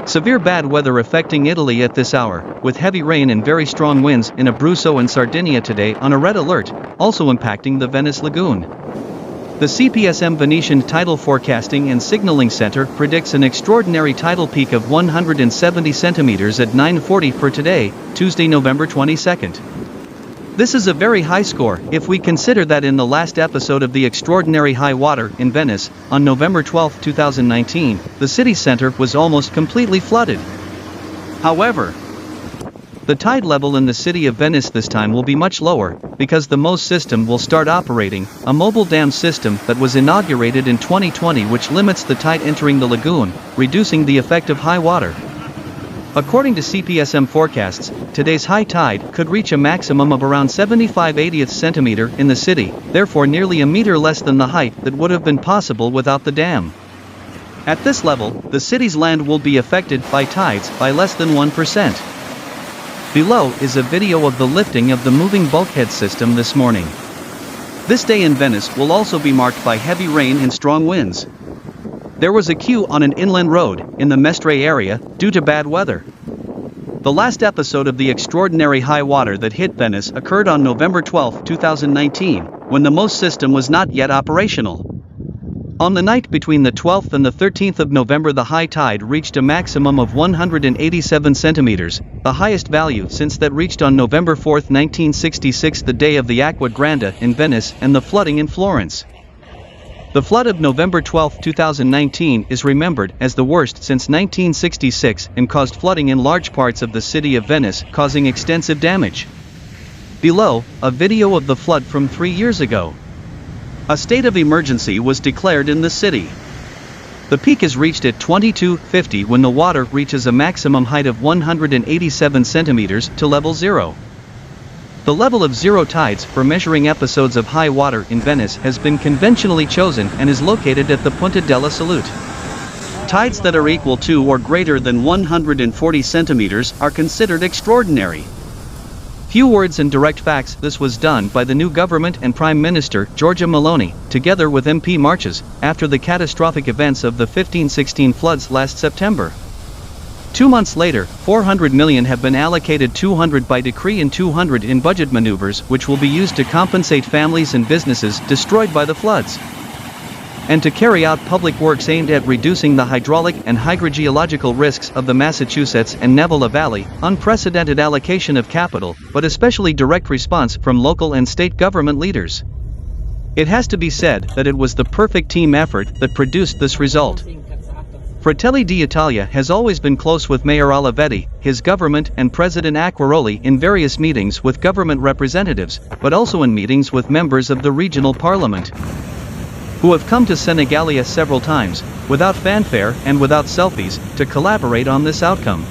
Severe bad weather affecting Italy at this hour, with heavy rain and very strong winds in Abruzzo and Sardinia today on a red alert, also impacting the Venice Lagoon. The CPSM Venetian Tidal Forecasting and Signaling Center predicts an extraordinary tidal peak of 170 centimeters at 9:40 for today, Tuesday, November 22nd. This is a very high score if we consider that in the last episode of the extraordinary high water in Venice, on November 12, 2019, the city center was almost completely flooded. However, the tide level in the city of Venice this time will be much lower, because the MOSE system will start operating, a mobile dam system that was inaugurated in 2020 which limits the tide entering the lagoon, reducing the effect of high water. According to CPSM forecasts, today's high tide could reach a maximum of around 75/80th centimeter in the city, therefore nearly a meter less than the height that would have been possible without the dam. At this level, the city's land will be affected by tides by less than 1%. Below is a video of the lifting of the moving bulkhead system this morning. This day in Venice will also be marked by heavy rain and strong winds. There was a queue on an inland road in the Mestre area due to bad weather. The last episode of the extraordinary high water that hit Venice occurred on November 12, 2019, when the MOSE system was not yet operational. On the night between the 12th and the 13th of November, the high tide reached a maximum of 187 centimeters, the highest value since that reached on November 4, 1966, the day of the Acqua Grande in Venice and the flooding in Florence. The flood of November 12, 2019 is remembered as the worst since 1966 and caused flooding in large parts of the city of Venice, causing extensive damage. Below, a video of the flood from 3 years ago. A state of emergency was declared in the city. The peak is reached at 22:50 when the water reaches a maximum height of 187 centimeters to level 0. The level of zero tides for measuring episodes of high water in Venice has been conventionally chosen and is located at the Punta della Salute. Tides that are equal to or greater than 140 centimeters are considered extraordinary. Few words and direct facts. This was done by the new government and Prime Minister Giorgia Meloni, together with MP marches, after the catastrophic events of the 15-16 floods last September. 2 months later, 400 million have been allocated, 200 by decree and 200 in budget maneuvers, which will be used to compensate families and businesses destroyed by the floods, and to carry out public works aimed at reducing the hydraulic and hydrogeological risks of the Massachusetts and Nevala Valley. Unprecedented allocation of capital, but especially direct response from local and state government leaders. It has to be said that it was the perfect team effort that produced this result. Fratelli d'Italia has always been close with Mayor Olivetti, his government, and President Acquaroli in various meetings with government representatives, but also in meetings with members of the regional parliament, who have come to Senigallia several times, without fanfare and without selfies, to collaborate on this outcome.